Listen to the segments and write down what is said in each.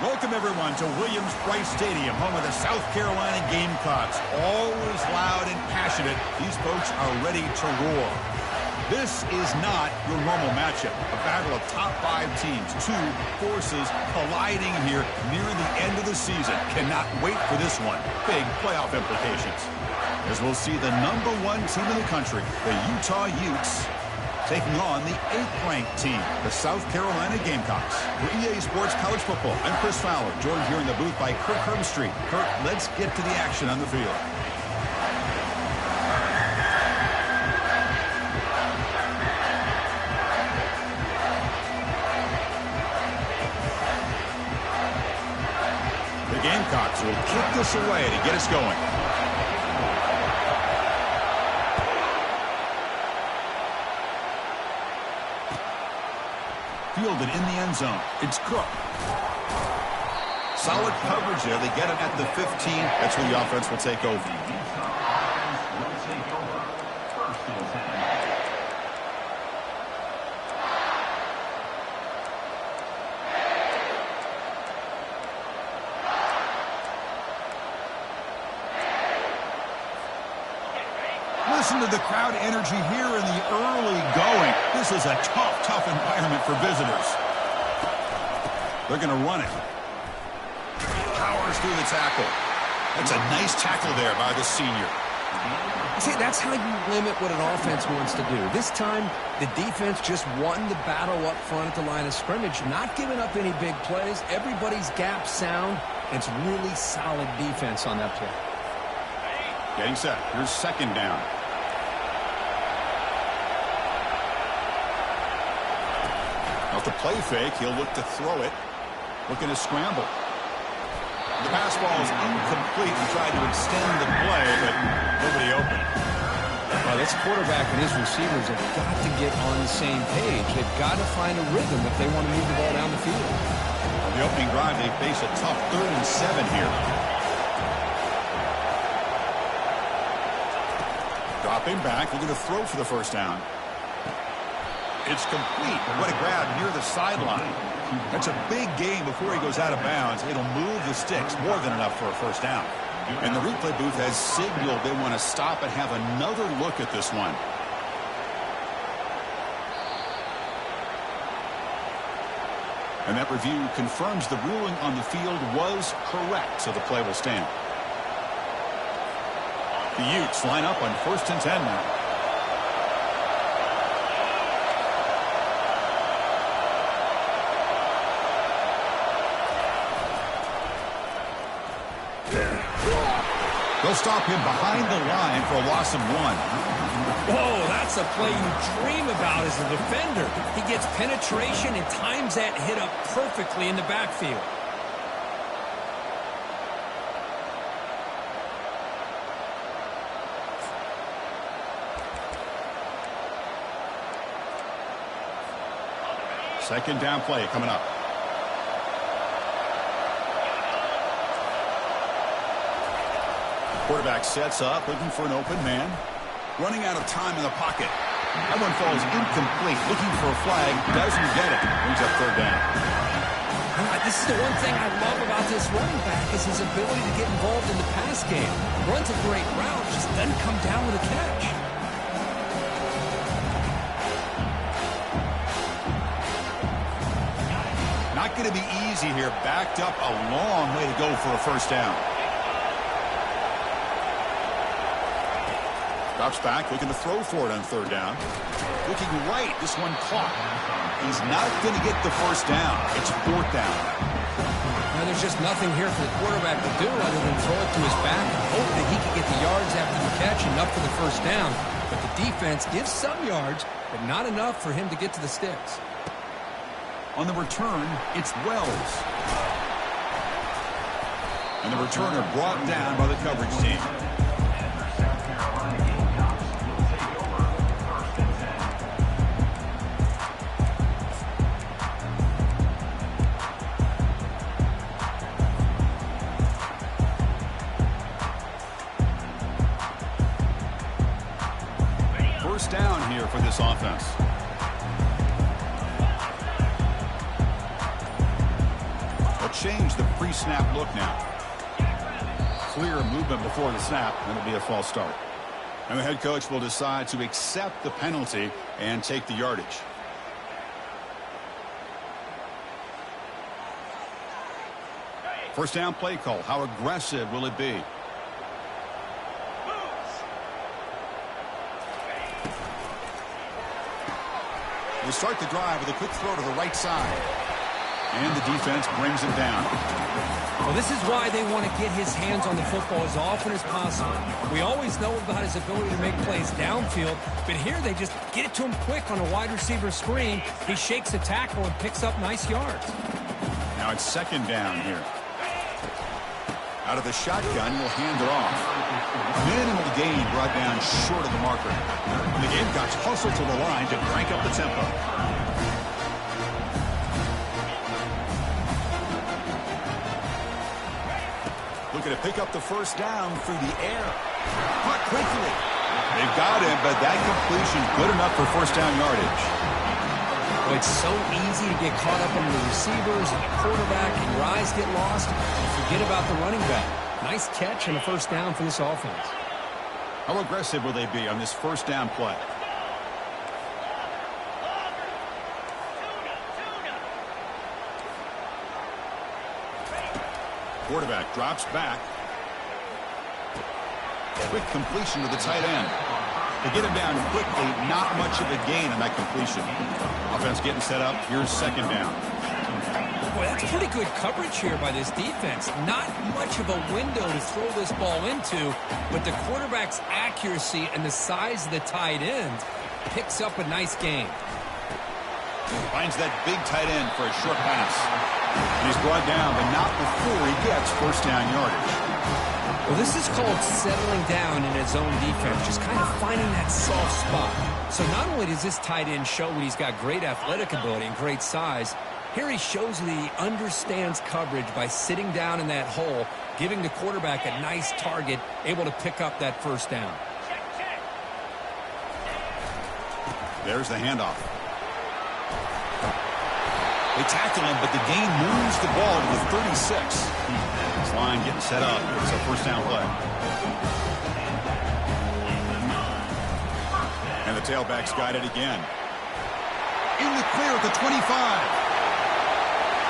Welcome, everyone, to Williams-Brice Stadium, home of the South Carolina Gamecocks. Always loud and passionate, these folks are ready to roar. This is not your normal matchup. A battle of top 5 teams, 2 forces colliding here near the end of the season. Cannot wait for this one. Big playoff implications. As we'll see the #1 team in the country, the Utah Utes, taking on the 8th-ranked team, the South Carolina Gamecocks. For EA Sports College Football, I'm Chris Fowler, joined here in the booth by Kirk Herbstreit. Kirk, let's get to the action on the field. The Gamecocks will kick this away to get us going. Fielded in the end zone. It's Cook. Solid coverage there. They get it at the 15. That's where the offense will take over. Listen to the crowd energy here in the early going. This is a tough environment for visitors. They're going to run it. Powers through the tackle. That's a nice tackle there by the senior. See, that's how you limit what an offense wants to do. This time, the defense just won the battle up front at the line of scrimmage, not giving up any big plays. Everybody's gap sound. It's really solid defense on that play. Getting set. Here's 2nd down. Off the play fake, he'll look to throw it. Looking to scramble. The pass ball is incomplete. He tried to extend the play, but nobody open. Well, this quarterback and his receivers have got to get on the same page. They've got to find a rhythm if they want to move the ball down the field. On the opening drive, they face a tough 3rd and 7 here. Dropping back, looking to throw for the 1st down. It's complete. What a grab near the sideline. That's a big gain before he goes out of bounds. It'll move the sticks, more than enough for a 1st down. And the replay booth has signaled they want to stop and have another look at this one. And that review confirms the ruling on the field was correct, so the play will stand. The Utes line up on 1st and 10 now. They'll stop him behind the line for a loss of 1. Whoa, that's a play you dream about as a defender. He gets penetration and times that hit up perfectly in the backfield. Second down play coming up. Quarterback sets up, looking for an open man. Running out of time in the pocket. That one falls incomplete. Looking for a flag. Doesn't get it. Brings up 3rd down. This is the one thing I love about this running back is his ability to get involved in the pass game. Runs a great route, just doesn't come down with a catch. Not going to be easy here. Backed up a long way to go for a 1st down. Drops back, looking to throw for it on 3rd down. Looking right, this one caught. He's not going to get the 1st down. It's 4th down. Now, there's just nothing here for the quarterback to do other than throw it to his back and hope that he can get the yards after the catch enough for the 1st down. But the defense gives some yards, but not enough for him to get to the sticks. On the return, it's Wells. And the returner brought down by the coverage team. First down here for this offense. change the pre-snap look now. Clear movement before the snap, and it'll be a false start. And the head coach will decide to accept the penalty and take the yardage. First down play call. How aggressive will it be? They start the drive with a quick throw to the right side. And the defense brings him down. Well, this is why they want to get his hands on the football as often as possible. We always know about his ability to make plays downfield, but here they just get it to him quick on a wide receiver screen. He shakes the tackle and picks up nice yards. Now it's second down here. Out of the shotgun, will hand it off. Minimal gain brought down short of the marker. And the Gamecocks hustle to the line to crank up the tempo. Looking to pick up the first down through the air. Caught quickly. They've got him, but that completion good enough for first down yardage. Well, it's so easy to get caught up on the receivers and the quarterback, and your eyes get lost. You forget about the running back. Nice catch and a first down for this offense. How aggressive will they be on this first down play? Quarterback drops back. Quick completion to the tight end. They get him down quickly, not much of a gain on that completion. Offense getting set up. Here's second down. Boy, that's pretty good coverage here by this defense. Not much of a window to throw this ball into, but the quarterback's accuracy and the size of the tight end picks up a nice gain. Finds that big tight end for a short pass. And he's brought down, but not before he gets first down yardage. Well, this is called settling down in his own defense, just kind of finding that soft spot. So not only does this tight end show that he's got great athletic ability and great size, here he shows that he understands coverage by sitting down in that hole, giving the quarterback a nice target, able to pick up that first down. There's the handoff. They tackle him, but the gain moves the ball to the 36. This line getting set up. It's a first down play. And the tailback's got it again. In the clear at the 25.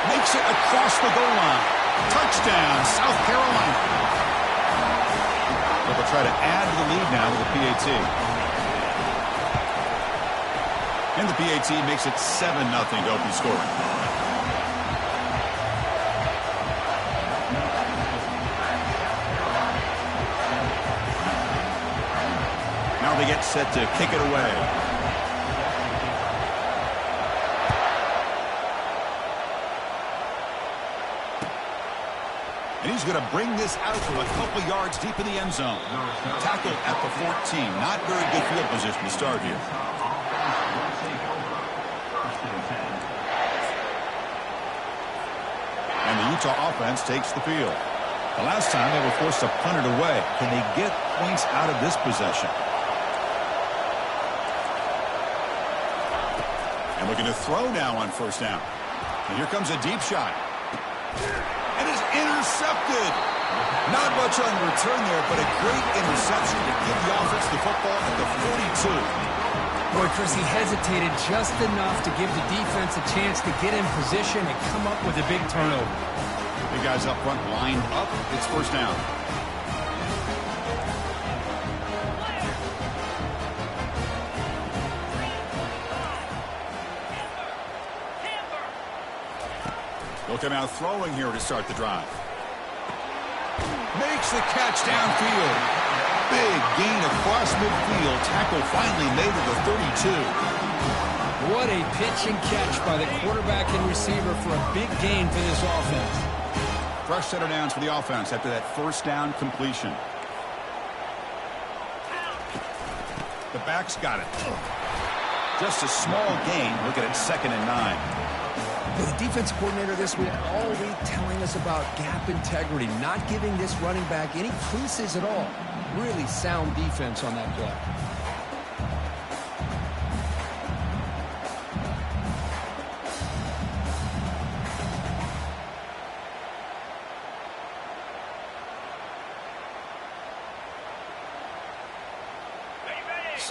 Makes it across the goal line. Touchdown, South Carolina. But they'll try to add to the lead now with a PAT. And the PAT makes it 7-0 to open scoring. Now they get set to kick it away. And he's going to bring this out from a couple yards deep in the end zone. Tackled at the 14. Not very good field position to start here. And the Utah offense takes the field. The last time they were forced to punt it away. Can they get points out of this possession? And looking to throw now on first down. And here comes a deep shot. And it's intercepted. Not much on return there, but a great interception to give the offense the football at the 42. Boy, Chris, he hesitated just enough to give the defense a chance to get in position and come up with a big turnover. The guys up front lined up. It's first down. They'll come out throwing here to start the drive. Makes the catch downfield. Big gain across midfield. Tackle finally made to the 32. What a pitch and catch by the quarterback and receiver for a big gain for this offense. Fresh set of downs for the offense after that first down completion. The back's got it. Just a small gain. Looking at 2nd and 9. Well, the defense coordinator this week all week telling us about gap integrity, not giving this running back any creases at all. Really sound defense on that play.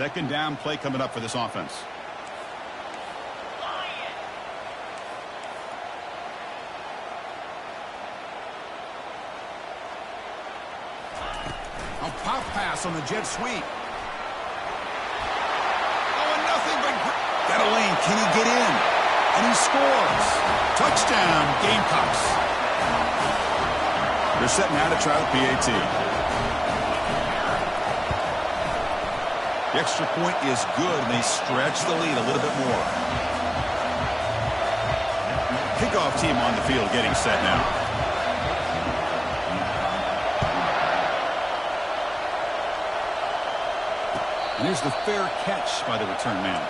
Second down play coming up for this offense. A pop pass on the jet sweep. Oh, and nothing but... Got a lane. Can he get in? And he scores. Touchdown, Gamecocks. They're setting out to try the PAT. The extra point is good, and they stretch the lead a little bit more. Kickoff team on the field getting set now. And here's the fair catch by the return man.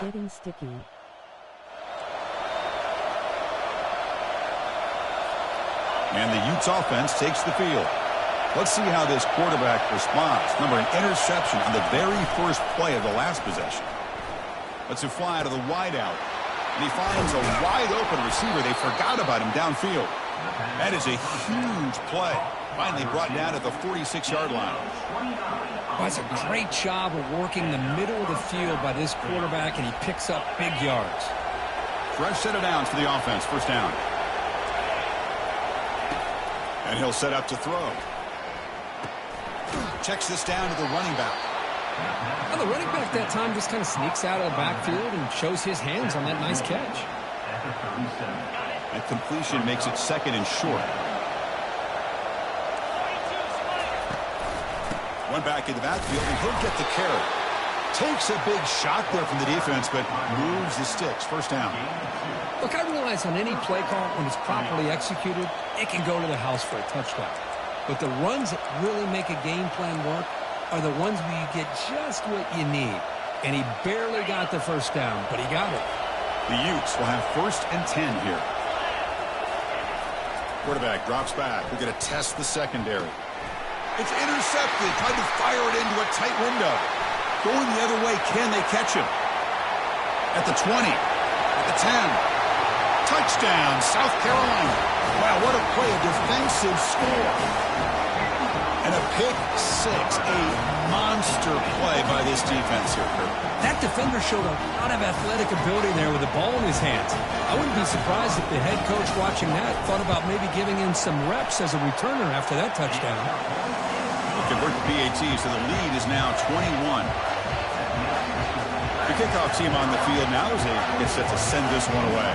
Getting sticky. And the Utes offense takes the field. Let's see how this quarterback responds. Remember, an interception on the very first play of the last possession. Lets it fly to the wideout. And he finds a wide-open receiver. They forgot about him downfield. That is a huge play. Finally brought down at the 46-yard line. Well, that's a great job of working the middle of the field by this quarterback, and he picks up big yards. Fresh set of downs for the offense. First down. And he'll set up to throw. Checks this down to the running back. Well, the running back that time just kind of sneaks out of the backfield and shows his hands on that nice catch. That completion makes it second and short. One back in the backfield, and he'll get the carry. Takes a big shot there from the defense, but moves the sticks. First down. Look, I realize on any play call, when it's properly executed, it can go to the house for a touchdown. But the runs that really make a game plan work are the ones where you get just what you need. And he barely got the first down, but he got it. The Utes will have 1st and 10 here. Quarterback drops back. We're going to test the secondary. It's intercepted. Tried to fire it into a tight window. Going the other way. Can they catch him? At the 20. At the 10. Touchdown, South Carolina. Wow, what a play. A defensive score. And a pick six. A monster play by this defense here, Kurt. That defender showed a lot of athletic ability there with the ball in his hands. I wouldn't be surprised if the head coach watching that thought about maybe giving him some reps as a returner after that touchdown. Convert the PAT, so the lead is now 21. The kickoff team on the field now as they get set to send this one away.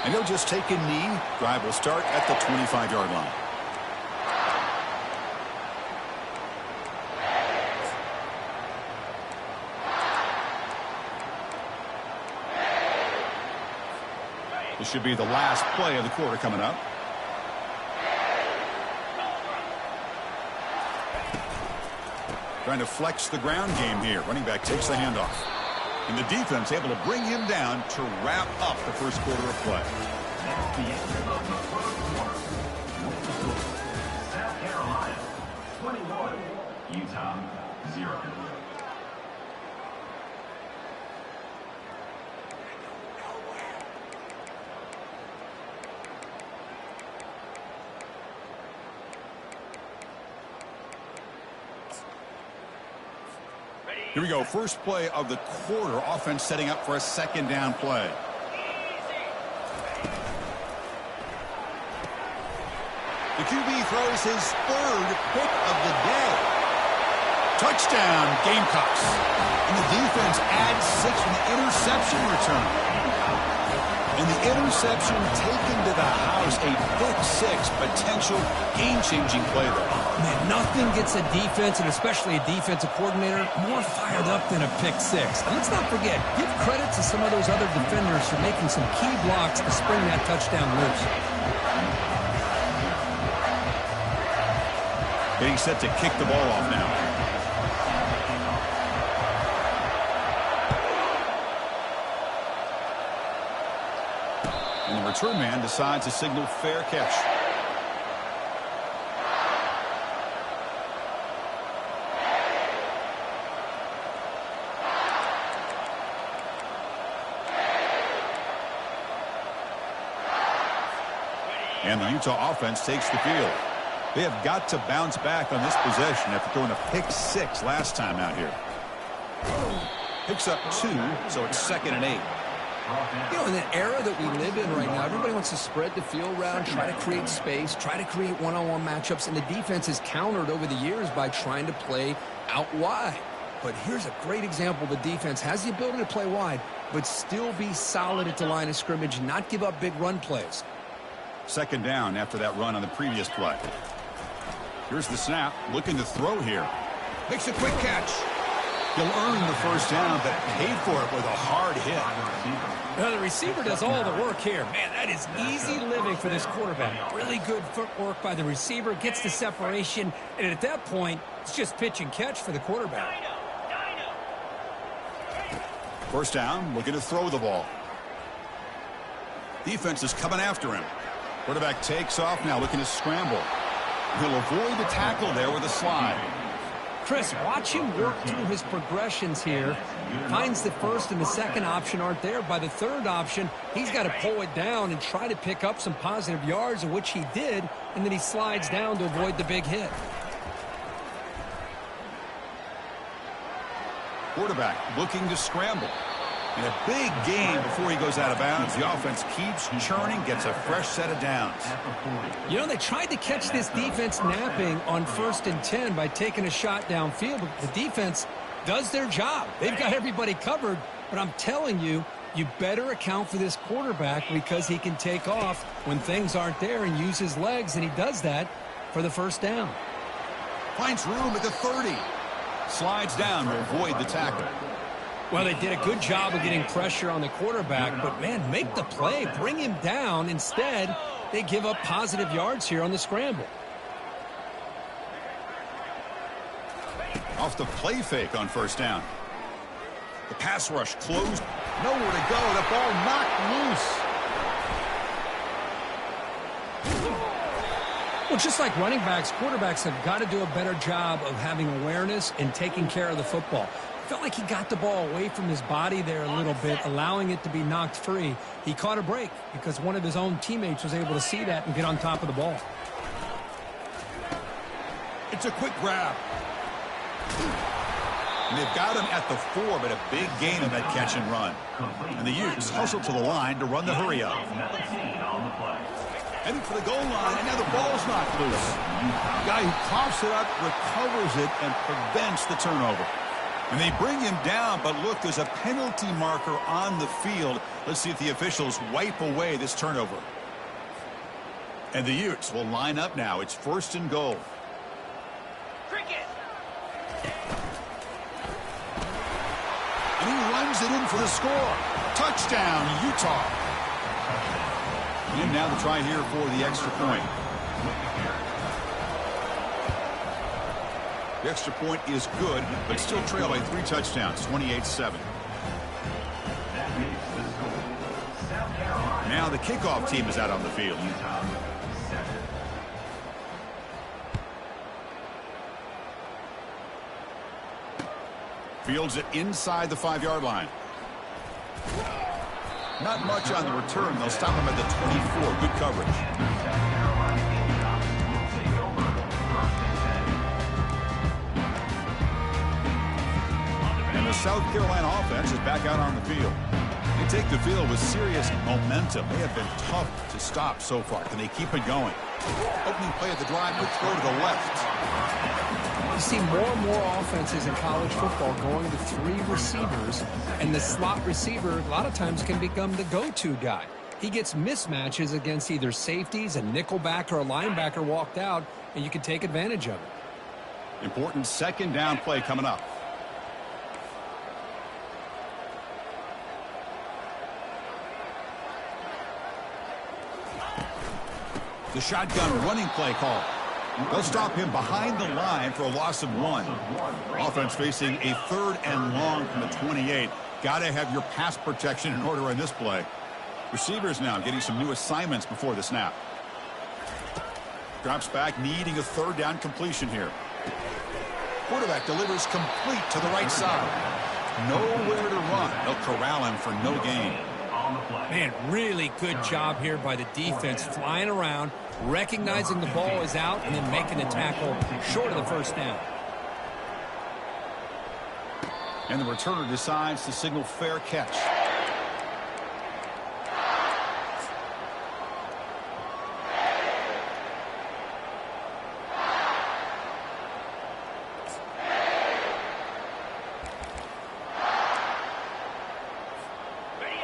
And he'll just take a knee. Drive will start at the 25-yard line. This should be the last play of the quarter coming up. Trying to flex the ground game here. Running back takes the handoff. And the defense able to bring him down to wrap up the first quarter of play. South Carolina, 21, Utah, 0. Here we go. First play of the quarter. Offense setting up for a second down play. The QB throws his third pick of the day. Touchdown, Gamecocks. And the defense adds 6 from the interception return. And the interception taken to the house. A pick 6 potential game-changing play there. Man, nothing gets a defense, and especially a defensive coordinator, more fired up than a pick 6. And let's not forget, give credit to some of those other defenders for making some key blocks to spring that touchdown loose. Getting set to kick the ball off now. And the return man decides to signal fair catch. And the Utah offense takes the field. They have got to bounce back on this possession after throwing a pick 6 last time out here. Picks up 2, so it's 2nd and 8. You know, in the era that we live in right now, everybody wants to spread the field around, try to create space, try to create one-on-one matchups, and the defense is countered over the years by trying to play out wide. But here's a great example. The defense has the ability to play wide, but still be solid at the line of scrimmage, not give up big run plays. 2nd down after that run on the previous play. Here's the snap, looking to throw here. Makes a quick catch. He'll earn the 1st down, but paid for it with a hard hit. Now the receiver does all the work here. Man, that is easy living for this quarterback. Really good footwork by the receiver, gets the separation, and at that point, it's just pitch and catch for the quarterback. 1st down, looking to throw the ball. Defense is coming after him. Quarterback takes off now, looking to scramble. He'll avoid the tackle there with a slide. Chris, watch him work through his progressions here. Finds the 1st and the 2nd option aren't there. By the 3rd option, he's got to pull it down and try to pick up some positive yards, of which he did, and then he slides down to avoid the big hit. Quarterback looking to scramble. And a big gain before he goes out of bounds. The offense keeps churning, gets a fresh set of downs. You know, they tried to catch this defense napping on 1st and 10 by taking a shot downfield, but the defense does their job. They've got everybody covered, but I'm telling you, you better account for this quarterback because he can take off when things aren't there and use his legs, and he does that for the 1st down. Finds room at the 30. Slides down to avoid the tackle. Well, they did a good job of getting pressure on the quarterback, but, man, make the play. Bring him down. Instead, they give up positive yards here on the scramble. Off the play fake on 1st down. The pass rush closed. Nowhere to go. The ball knocked loose. Well, just like running backs, quarterbacks have got to do a better job of having awareness and taking care of the football. Felt like he got the ball away from his body there a little bit, allowing it to be knocked free. He caught a break because one of his own teammates was able to see that and get on top of the ball. It's a quick grab. And they've got him at the 4, but a big gain on that catch and run. And the Utes hustle to the line to run the hurry up. Heading for the goal line, and now the ball's knocked loose. The guy who coughs it up recovers it and prevents the turnover. And they bring him down, but look, there's a penalty marker on the field. Let's see if the officials wipe away this turnover. And the Utes will line up now. It's 1st and goal. And he runs it in for the score. Touchdown, Utah. And now the try here for the extra point. The extra point is good, but still trail by 3 touchdowns, 28-7. Now the kickoff team is out on the field. Fields it inside the 5-yard line. Not much on the return. They'll stop him at the 24. Good coverage. And the South Carolina offense is back out on the field. They take the field with serious momentum. They have been tough to stop so far. Can they keep it going? Opening play of the drive, quick throw to the left. You see more and more offenses in college football going to 3 receivers, and the slot receiver a lot of times can become the go-to guy. He gets mismatches against either safeties, a nickelback, or a linebacker walked out, and you can take advantage of it. Important 2nd down play coming up. The shotgun running play call. They'll stop him behind the line for a loss of 1. Offense facing a 3rd and long from the 28. Got to have your pass protection in order on this play. Receivers now getting some new assignments before the snap. Drops back, needing a 3rd down completion here. Quarterback delivers complete to the right side. Nowhere to run. They'll corral him for no gain. Man, really good job here by the defense, flying around, recognizing the ball is out, and then making the tackle short of the first down. And the returner decides to signal fair catch.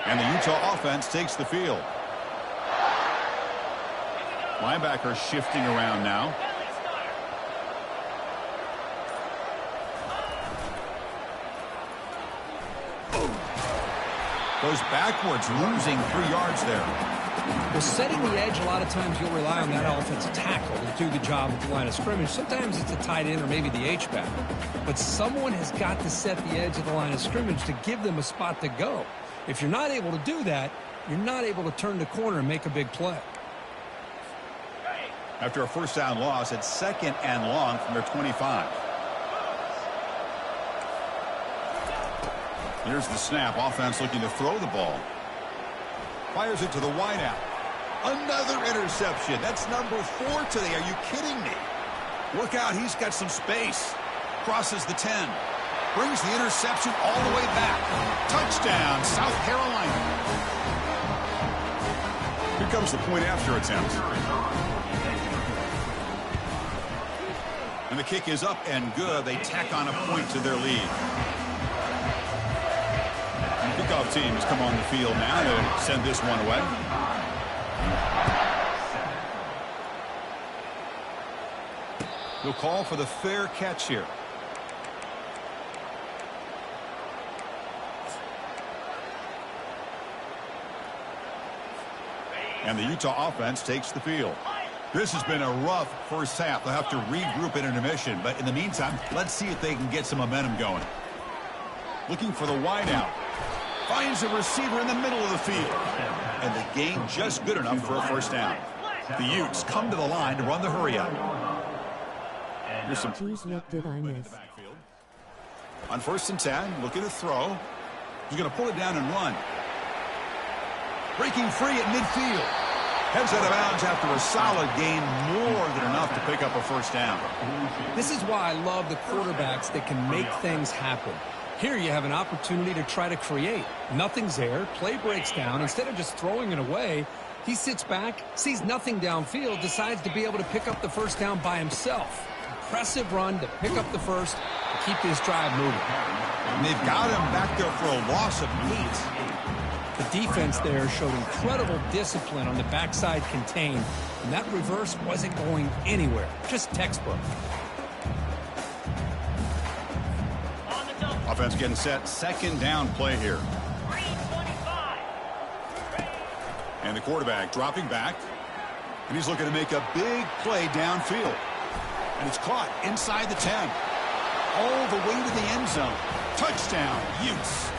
And the Utah offense takes the field. Linebacker shifting around now. Goes backwards, losing 3 yards there. Well, setting the edge, a lot of times you'll rely on that offensive tackle to do the job at the line of scrimmage. Sometimes it's a tight end or maybe the H-back. But someone has got to set the edge of the line of scrimmage to give them a spot to go. If you're not able to do that, you're not able to turn the corner and make a big play. After a first down loss, it's 2nd and long from their 25. Here's the snap. Offense looking to throw the ball. Fires it to the wideout. Another interception. That's number 4 today. Are you kidding me? Look out. He's got some space. Crosses the 10. Brings the interception all the way back. Touchdown, South Carolina. Here comes the point after attempt. And the kick is up and good. They tack on a point to their lead. The kickoff team has come on the field now to send this one away. He'll call for the fair catch here. And the Utah offense takes the field. This has been a rough first half. They'll have to regroup at intermission. But in the meantime, let's see if they can get some momentum going. Looking for the wideout. Finds a receiver in the middle of the field. And the gain just good enough for a first down. The Utes come to the line to run the hurry up. Here's some. Geez, what did I miss? On 1st and 10, looking to throw. He's going to pull it down and run. Breaking free at midfield. Heads out of bounds after a solid gain, more than enough to pick up a first down. This is why I love the quarterbacks that can make things happen. Here you have an opportunity to try to create. Nothing's there. Play breaks down. Instead of just throwing it away, he sits back, sees nothing downfield, decides to be able to pick up the first down by himself. Impressive run to pick up the first and keep this drive moving. And they've got him back there for a loss of 8. The defense there showed incredible discipline on the backside contain, and that reverse wasn't going anywhere. Just textbook. Offense getting set. 2nd down play here. And the quarterback dropping back. And he's looking to make a big play downfield. And it's caught inside the 10. All the way to the end zone. Touchdown, Utes.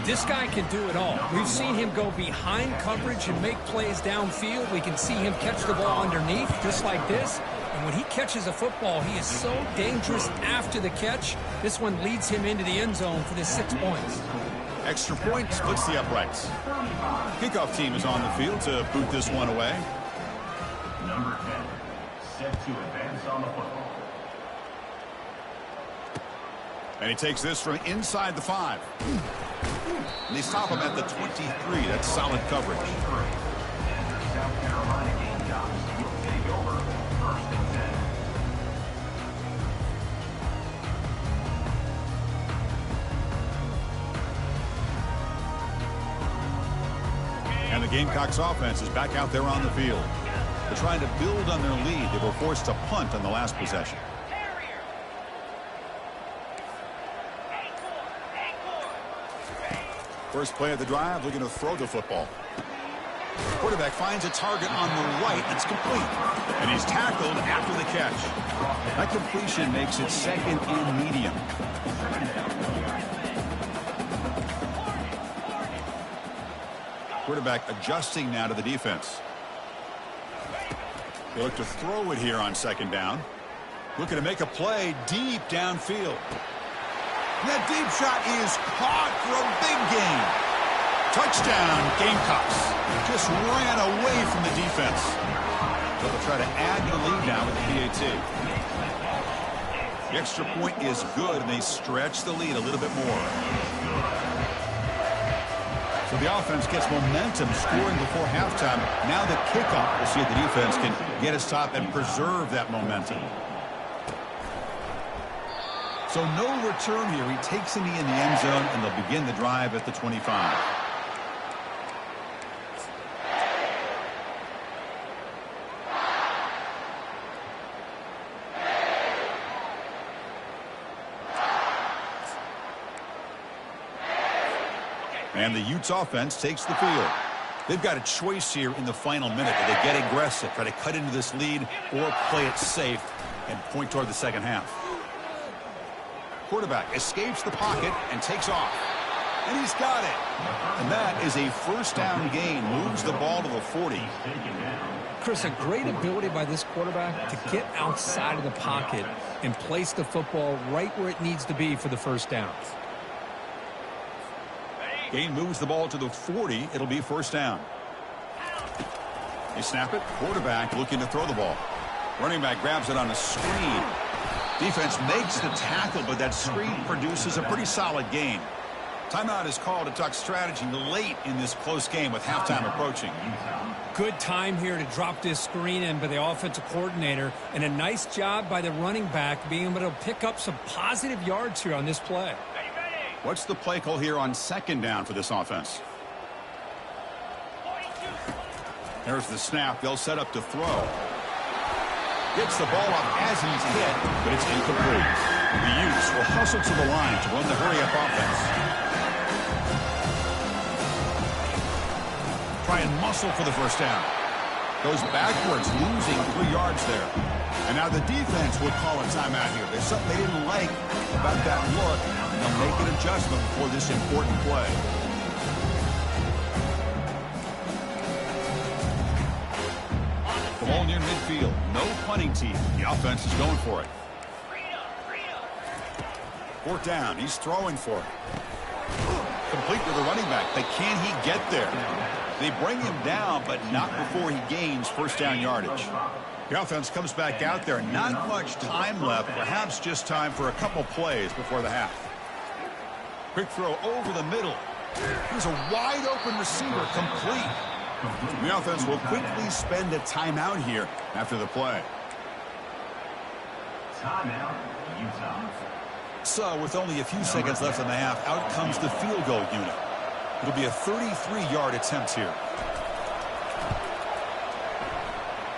This guy can do it all. We've seen him go behind coverage and make plays downfield. We can see him catch the ball underneath, just like this. And when he catches a football, he is so dangerous after the catch. This one leads him into the end zone for the 6 points. Extra point splits the uprights. Kickoff team is on the field to boot this one away. Number 10, set to advance on the football. And he takes this from inside the 5. And they stop him at the 23. That's solid coverage. South Carolina Gamecocks will take over 1st and 10. And the Gamecocks offense is back out there on the field. They're trying to build on their lead. They were forced to punt on the last possession. First play of the drive, looking to throw the football. Quarterback finds a target on the right. That's complete. And he's tackled after the catch. That completion makes it 2nd and medium. Quarterback adjusting now to the defense. They look to throw it here on 2nd down. Looking to make a play deep downfield. And that deep shot is caught for a big gain. Touchdown, Gamecocks. Just ran away from the defense. So they'll try to add to the lead now with the PAT. The extra point is good, and they stretch the lead a little bit more. So the offense gets momentum scoring before halftime. Now the kickoff. We'll see if the defense can get a stop and preserve that momentum. So no return here. He takes a knee in the end zone, and they'll begin the drive at the 25. And the Utes offense takes the field. They've got a choice here in the final minute. Do they get aggressive, try to cut into this lead, or play it safe and point toward the second half? Quarterback escapes the pocket and takes off. And he's got it. And that is a first down gain. Moves the ball to the 40. Chris, a great ability by this quarterback to get outside of the pocket and place the football right where it needs to be for the first down. Gain moves the ball to the 40. It'll be first down. They snap it. Quarterback looking to throw the ball. Running back grabs it on a screen. Defense makes the tackle, but that screen produces a pretty solid gain. Timeout is called to talk strategy late in this close game with halftime approaching. Good time here to drop this screen in by the offensive coordinator, and a nice job by the running back being able to pick up some positive yards here on this play. What's the play call here on second down for this offense? There's the snap. They'll set up to throw. Gets the ball up as he's hit, but it's incomplete. The Utes will hustle to the line to run the hurry-up offense. Try and muscle for the first down. Goes backwards, losing 3 yards there. And now the defense would call a timeout here. There's something they didn't like about that look. And they'll make an adjustment for this important play. The ball near midfield. No punting team. The offense is going for it. Fourth down. He's throwing for it. Complete with the running back. But can he get there? They bring him down, but not before he gains first down yardage. The offense comes back out there. Not much time left. Perhaps just time for a couple plays before the half. Quick throw over the middle. Here's a wide open receiver, complete. The offense will quickly spend a timeout here after the play. Timeout, Utah. So with only a few seconds left in the half, out comes the field goal unit. It'll be a 33-yard attempt here.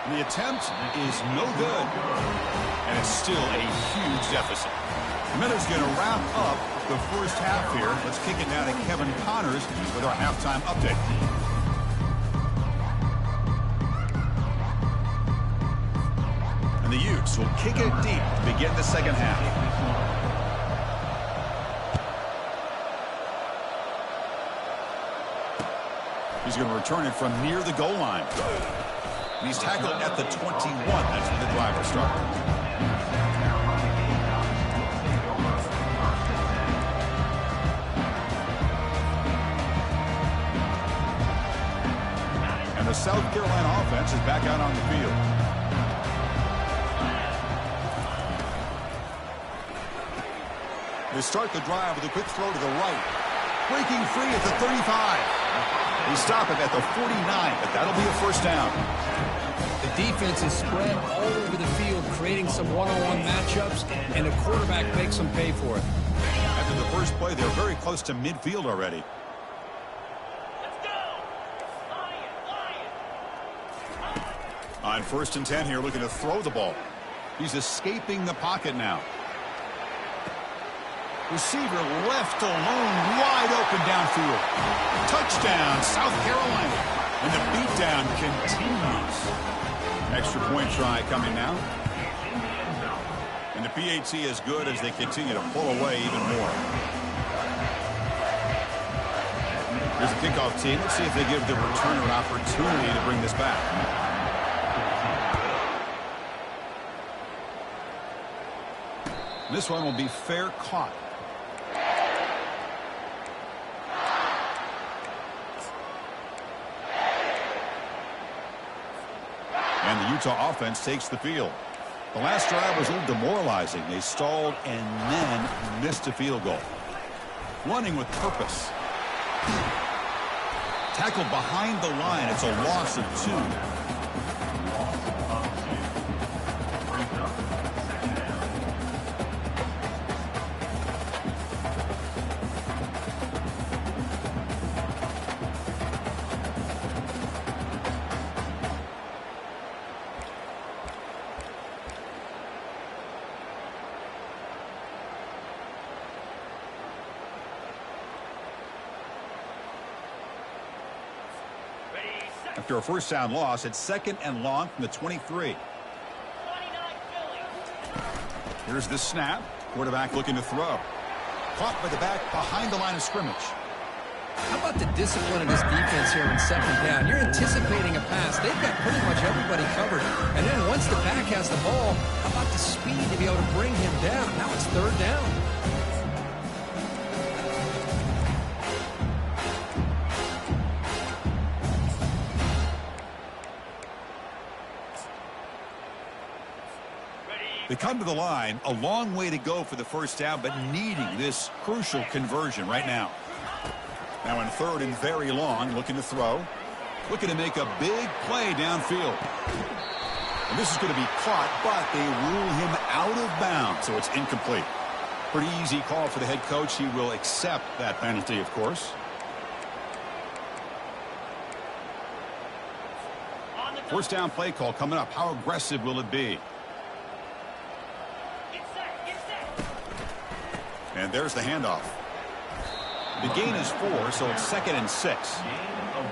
The attempt is no good, and it's still a huge deficit. Miller's going to wrap up the first half here. Let's kick it now to Kevin Connors with our halftime update. And the Utes will kick it deep to begin the second half. He's going to return it from near the goal line. And he's tackled at the 21. That's when the drive will start. And the South Carolina offense is back out on the field. They start the drive with a quick throw to the right. Breaking free at the 35. They stop it at the 49, but that'll be a first down. The defense is spread all over the field, creating some one-on-one matchups, and the quarterback makes them pay for it. After the first play, they're very close to midfield already. On 1st and 10 here, looking to throw the ball. He's escaping the pocket now. Receiver left alone, wide open downfield. Touchdown, South Carolina. And the beatdown continues. Extra point try coming now. And the PAT is good as they continue to pull away even more. Here's the kickoff team. Let's see if they give the returner an opportunity to bring this back. This one will be fair caught. And the Utah offense takes the field. The last drive was a little demoralizing. They stalled and then missed a field goal. Running with purpose. Tackled behind the line. It's a loss of 2. After a first down loss, it's 2nd and long from the 23. Here's the snap. Quarterback looking to throw. Caught by the back behind the line of scrimmage. How about the discipline of this defense here in 2nd down? You're anticipating a pass. They've got pretty much everybody covered. And then once the back has the ball, how about the speed to be able to bring him down? Now it's 3rd down. They come to the line, a long way to go for the first down, but needing this crucial conversion right now. Now in 3rd and very long, looking to throw. Looking to make a big play downfield. And this is going to be caught, but they rule him out of bounds, so it's incomplete. Pretty easy call for the head coach. He will accept that penalty, of course. First down play call coming up. How aggressive will it be? And there's the handoff. The gain is 4, so it's 2nd and 6.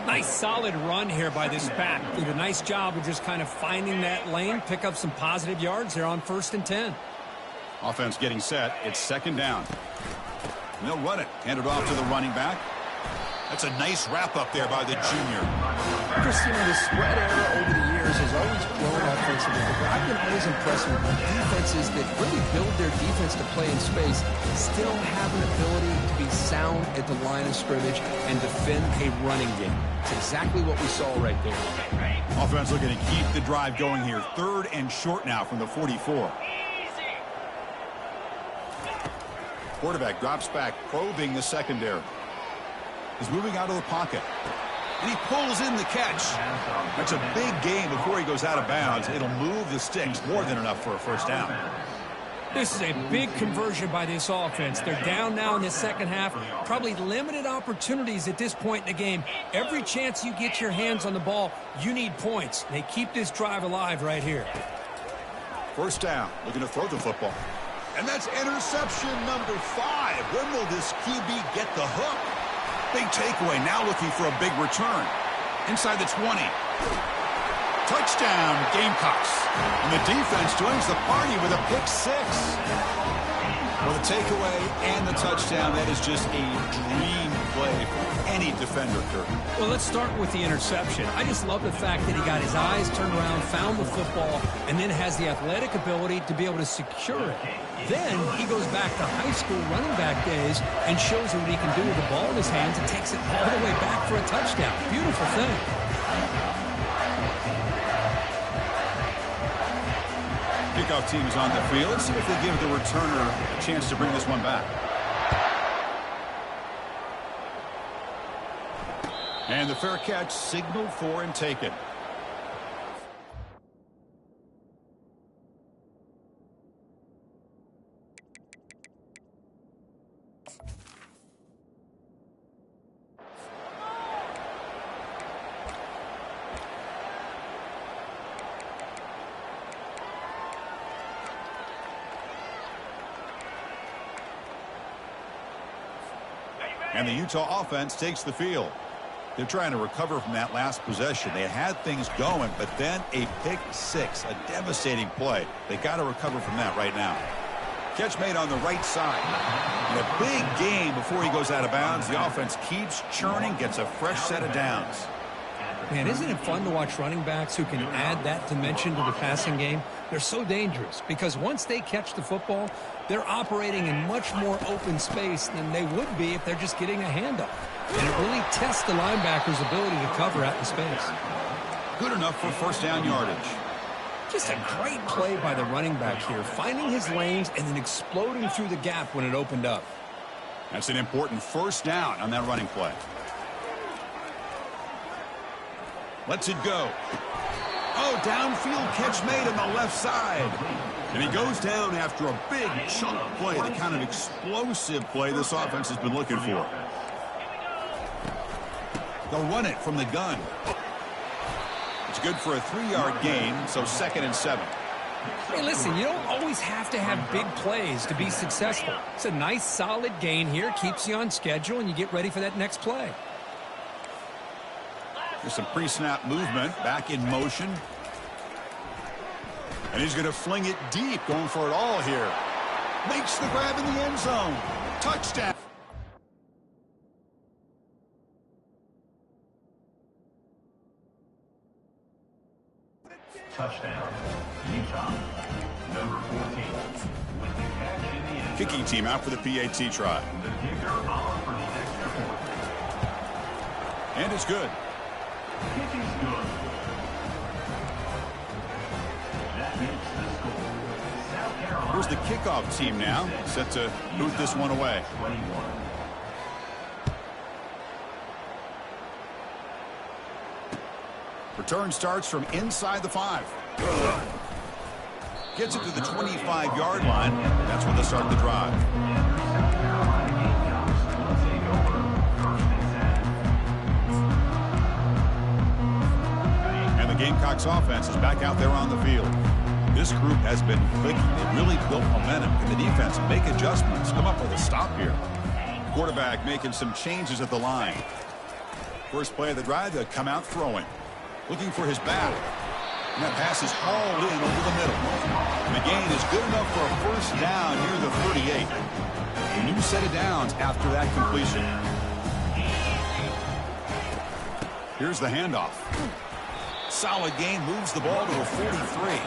Nice solid run here by this back. Did a nice job of just kind of finding that lane, pick up some positive yards there on 1st and 10. Offense getting set. It's 2nd down. And they'll run it. Hand it off to the running back. That's a nice wrap up there by the junior. Christian, the spread era over the years has always grown offensively, but I've been always impressed with defenses that really build their defense to play in space, still have an ability to be sound at the line of scrimmage and defend a running game. It's exactly what we saw right there. Offense looking to keep the drive going here. 3rd and short now from the 44. Quarterback drops back, probing the secondary. He's moving out of the pocket. And he pulls in the catch. That's a big gain before he goes out of bounds. It'll move the sticks, more than enough for a first down. This is a big conversion by this offense. They're down now in the 2nd half. Probably limited opportunities at this point in the game. Every chance you get your hands on the ball, you need points. They keep this drive alive right here. First down, looking to throw the football. And that's interception number 5. When will this QB get the hook? Big takeaway, now looking for a big return. Inside the 20. Touchdown, Gamecocks. And the defense joins the party with a pick 6. For the takeaway and the touchdown, that is just a dream play for any defender, Kirk. Well, let's start with the interception. I just love the fact that he got his eyes turned around, found the football, and then has the athletic ability to be able to secure it. Then he goes back to high school running back days and shows what he can do with the ball in his hands and takes it all the way back for a touchdown. Beautiful thing. Kickoff team is on the field. Let's see if they give the returner a chance to bring this one back. And the fair catch signaled for and taken. And the Utah offense takes the field. They're trying to recover from that last possession. They had things going, but then a pick 6, a devastating play. They got to recover from that right now. Catch made on the right side. And a big gain before he goes out of bounds. The offense keeps churning, gets a fresh set of downs. Man, isn't it fun to watch running backs who can add that dimension to the passing game? They're so dangerous because once they catch the football, they're operating in much more open space than they would be if they're just getting a handoff. And it really tests the linebacker's ability to cover out the space. Good enough for first down yardage. Just a great play by the running back here, finding his lanes and then exploding through the gap when it opened up. That's an important first down on that running play. Lets it go. Oh, downfield catch made on the left side. And he goes down after a big chunk play, the kind of explosive play this offense has been looking for. They'll run it from the gun. It's good for a 3-yard gain, so 2nd and 7. Hey, listen, you don't always have to have big plays to be successful. It's a nice, solid gain here, keeps you on schedule, and you get ready for that next play. There's some pre-snap movement, back in motion. And he's going to fling it deep, going for it all here. Makes the grab in the end zone. Touchdown. Touchdown, Utah. Number 14. With the catch in the end zone. Kicking team out for the PAT try. The kicker on for the extra point. And it's good. Kick is good. That makes the score. South Carolina. Here's the kickoff team now, set to boot this one away. 21. Return starts from inside the 5. Gets it to the 25-yard line. That's where they start the drive. And the Gamecocks offense is back out there on the field. This group has been clicking. They really built momentum. Can the defense make adjustments? Come up with a stop here. Quarterback making some changes at the line. First play of the drive, they'll come out throwing. Looking for his back. And that pass is hauled in over the middle. And the gain is good enough for a first down near the 38. A new set of downs after that completion. Here's the handoff. Solid gain, moves the ball to a 43.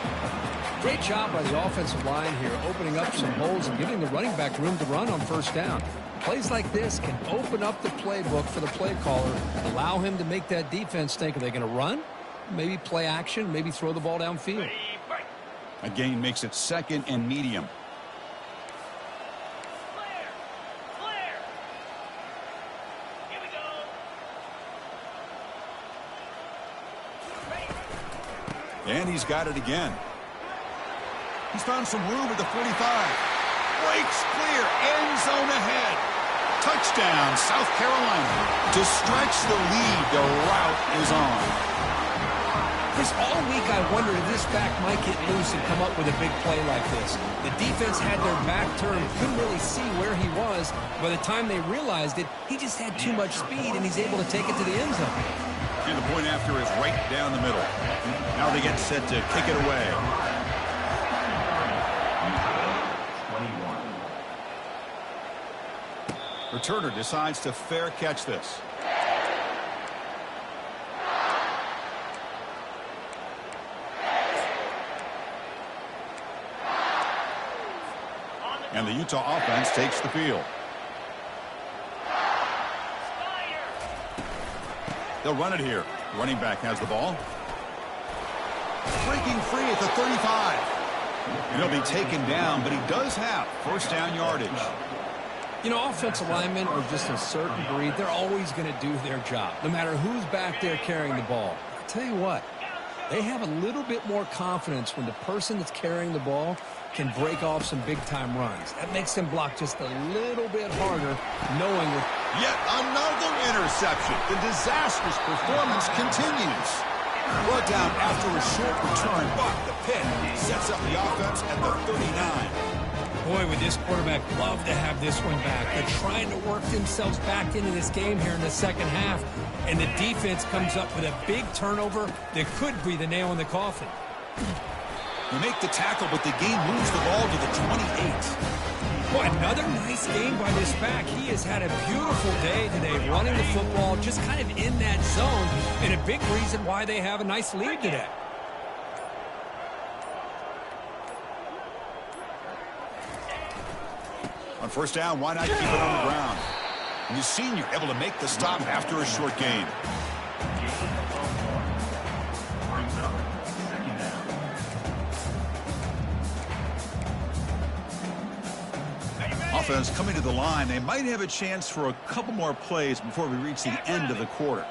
Great job by the offensive line here, opening up some holes and giving the running back room to run on first down. Plays like this can open up the playbook for the play caller, allow him to make that defense think, are they going to run? Maybe play action, maybe throw the ball downfield. A gain makes it 2nd and medium. And he's got it again. He's found some room at the 45. Breaks clear. End zone ahead. Touchdown, South Carolina. To stretch the lead, the route is on. Chris, all week I wondered if this back might get loose and come up with a big play like this. The defense had their back turned, couldn't really see where he was. By the time they realized it, he just had too much speed, and he's able to take it to the end zone. And the point after is right down the middle. Now they get set to kick it away. 21. Returner decides to fair catch this. And the Utah offense takes the field. They'll run it here. Running back has the ball. Breaking free at the 35. And he'll be taken down, but he does have first down yardage. You know, offensive linemen are just a certain breed. They're always going to do their job, no matter who's back there carrying the ball. I'll tell you what, they have a little bit more confidence when the person that's carrying the ball can break off some big-time runs. That makes them block just a little bit harder, knowing that. Yet another interception. The disastrous performance continues. Brought down after a short return, but the pick sets up the offense at the 39. Boy, would this quarterback love to have this one back. They're trying to work themselves back into this game here in the second half, and the defense comes up with a big turnover that could be the nail in the coffin. You make the tackle, but the game moves the ball to the 28. Boy, another nice game by this back. He has had a beautiful day today, running the football, just kind of in that zone, and a big reason why they have a nice lead today. On first down, why not keep it on the ground? And the senior able to make the stop after a short gain. offense coming to the line. They might have a chance for a couple more plays before we reach the end of the quarter.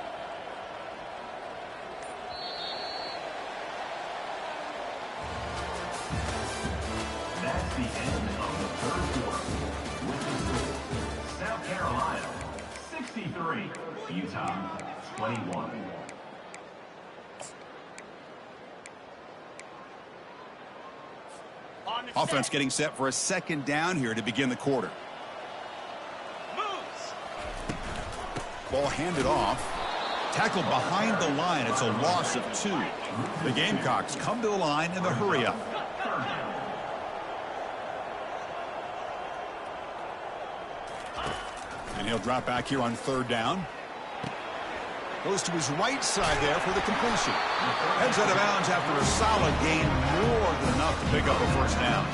That's the end of the third quarter. With the score, South Carolina 63, Utah 21. Offense getting set for a second down here to begin the quarter. Ball handed off. Tackled behind the line. It's a loss of 2. The Gamecocks come to the line in the hurry-up. And he'll drop back here on third down. Goes to his right side there for the completion. Heads out of bounds after a solid gain, more than enough to pick up a first down.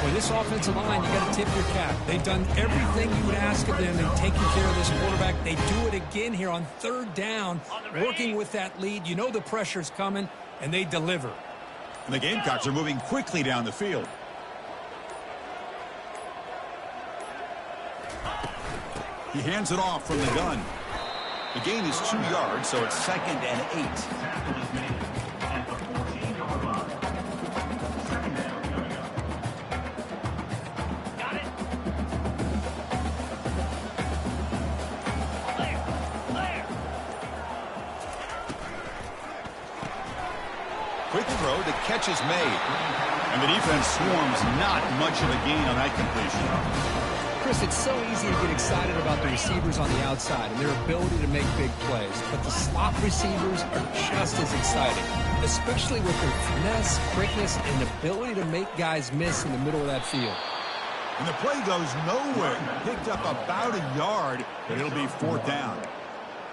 With this offensive line, you got to tip your cap. They've done everything you would ask of them in taking care of this quarterback. They do it again here on third down, working with that lead. You know the pressure's coming, and they deliver. And the Gamecocks are moving quickly down the field. He hands it off from the gun. The gain is 2 yards, so it's 2nd and 8. Tackle is made at the 14-yard line. Second down coming up. Got it. Clear. Quick throw, the catch is made. And the defense swarms, not much of a gain on that completion. Chris, it's so easy to get excited about the receivers on the outside and their ability to make big plays. But the slot receivers are just as exciting, especially with their finesse, quickness, and ability to make guys miss in the middle of that field. And the play goes nowhere. Picked up about a yard, but it'll be 4th down.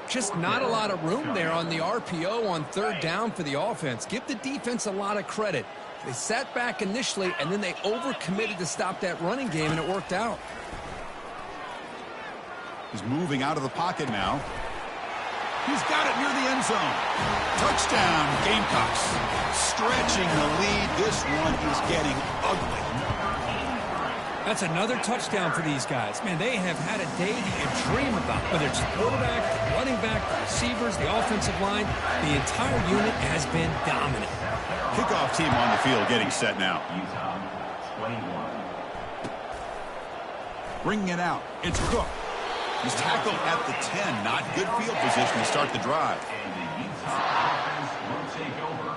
Just not a lot of room there on the RPO on third down for the offense. Give the defense a lot of credit. They sat back initially, and then they overcommitted to stop that running game, and it worked out. He's moving out of the pocket now. He's got it near the end zone. Touchdown, Gamecocks. Stretching the lead. This one is getting ugly. That's another touchdown for these guys. Man, they have had a day that you dream about. Whether it's the quarterback, the running back, the receivers, the offensive line, the entire unit has been dominant. Kickoff team on the field getting set now. Utah 21. Bringing it out. It's Cook. He's tackled at the 10. Not good field position to start the drive. And the Utah offense will take over.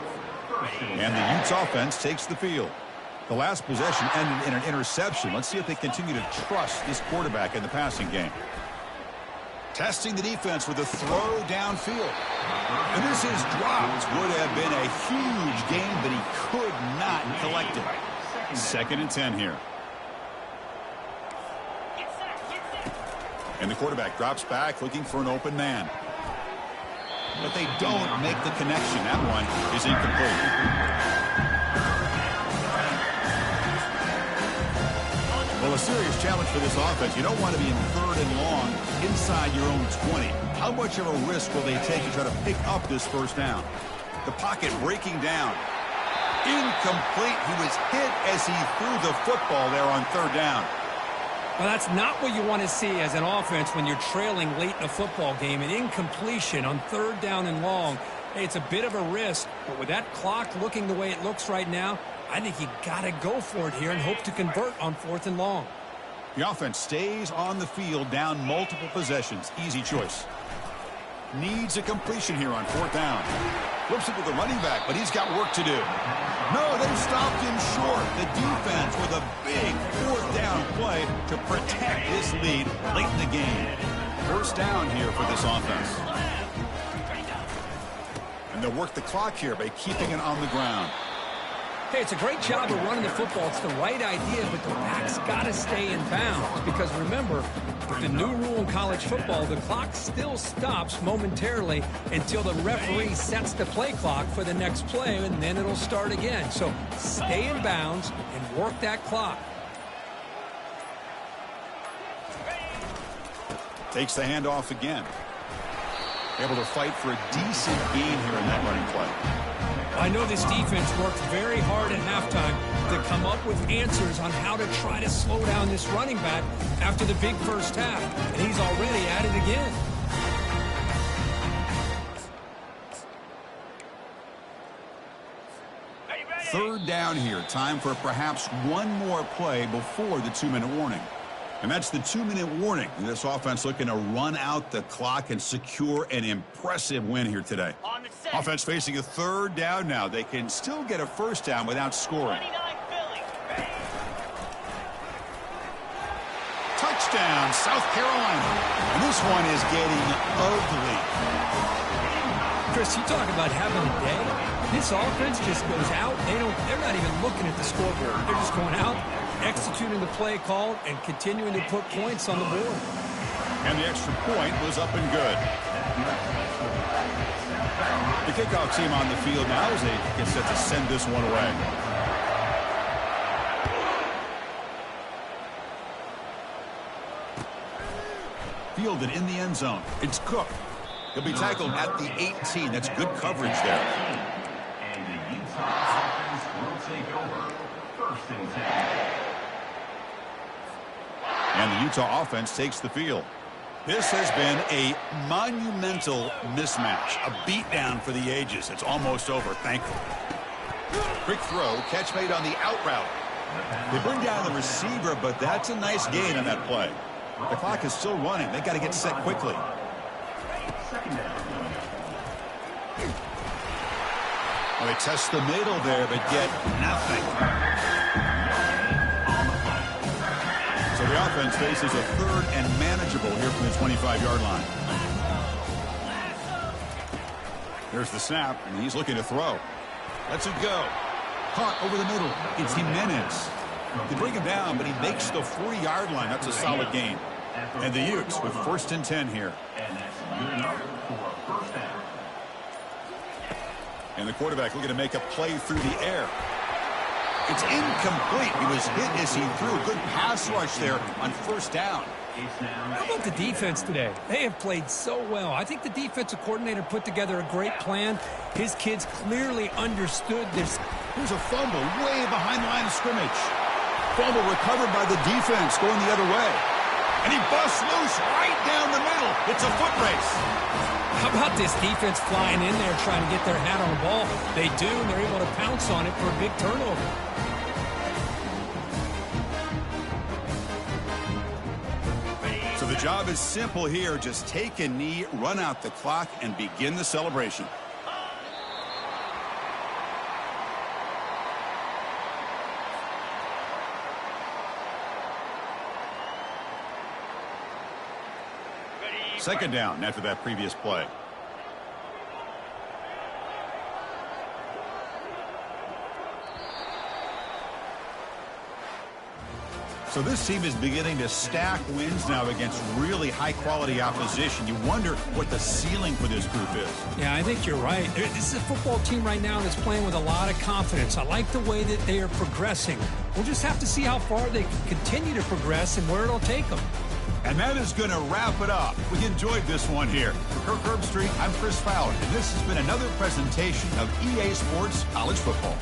And the Utes offense takes the field. The last possession ended in an interception. Let's see if they continue to trust this quarterback in the passing game. Testing the defense with a throw downfield. And this is dropped. Would have been a huge gain, but he could not collect it. 2nd and 10 here. And the quarterback drops back looking for an open man. But they don't make the connection. That one is incomplete. Well, a serious challenge for this offense. You don't want to be in 3rd and long inside your own 20. How much of a risk will they take to try to pick up this first down? The pocket breaking down. Incomplete. He was hit as he threw the football there on 3rd down. Well, that's not what you want to see as an offense when you're trailing late in a football game. An incompletion on 3rd down and long. Hey, it's a bit of a risk, but with that clock looking the way it looks right now, I think you got to go for it here and hope to convert on 4th and long. The offense stays on the field down multiple possessions. Easy choice. Needs a completion here on 4th down. Flips it to the running back, but he's got work to do. No, they stopped him short. The defense with a big 4th down play to protect this lead late in the game. 1st down here for this offense. And they'll work the clock here by keeping it on the ground. Hey, it's a great job of running the football. It's the right idea, but the back's got to stay in bounds. Because remember, with the new rule in college football, the clock still stops momentarily until the referee sets the play clock for the next play, and then it'll start again. So stay in bounds and work that clock. Takes the handoff again. Able to fight for a decent gain here in that running play. I know this defense worked very hard at halftime to come up with answers on how to try to slow down this running back after the big first half. And he's already at it again. Third down here. Time for perhaps one more play before the 2-minute warning. And that's the 2-minute warning. This offense looking to run out the clock and secure an impressive win here today. Offense facing a third down now. They can still get a first down without scoring. Touchdown, South Carolina. And this one is getting ugly. Chris, you talk about having a day. This offense just goes out. They're not even looking at the scoreboard. They're just going out, executing the play called, and continuing to put points on the board. And the extra point was up and good. The kickoff team on the field now as they get set to send this one away. Fielded in the end zone. It's Cook. He'll be tackled at the 18. That's good coverage there. And the Utah offense will take over. 1st and 10. And the Utah offense takes the field. This has been a monumental mismatch. A beatdown for the ages. It's almost over, thankfully. Quick throw. Catch made on the out route. They bring down the receiver, but that's a nice gain on that play. The clock is still running. They got to get set quickly. Well, they test the middle there, but get nothing. So the offense faces a third and manageable here from the 25-yard line. There's the snap, and he's looking to throw. Lets it go. Caught over the middle. It's Jimenez. They bring him down, but he makes the 40-yard line. That's a solid gain. And the Utes with 1st and 10 here. And that's good enough for a first down. And the quarterback looking to make a play through the air. It's incomplete. He was hit as he threw. Good pass rush there on 1st down. How about the defense today? They have played so well. I think the defensive coordinator put together a great plan. His kids clearly understood this. Here's a fumble way behind the line of scrimmage. Fumble recovered by the defense going the other way. And he busts loose right down the middle. It's a foot race. How about this defense flying in there trying to get their hat on the ball? They do, and they're able to pounce on it for a big turnover. So the job is simple here. Just take a knee, run out the clock, and begin the celebration. Second down after that previous play. So this team is beginning to stack wins now against really high-quality opposition. You wonder what the ceiling for this group is. Yeah, I think you're right. This is a football team right now that's playing with a lot of confidence. I like the way that they are progressing. We'll just have to see how far they can continue to progress and where it'll take them. And that is going to wrap it up. We enjoyed this one here. For Kirk Herbstreit, I'm Chris Fowler, and this has been another presentation of EA Sports College Football.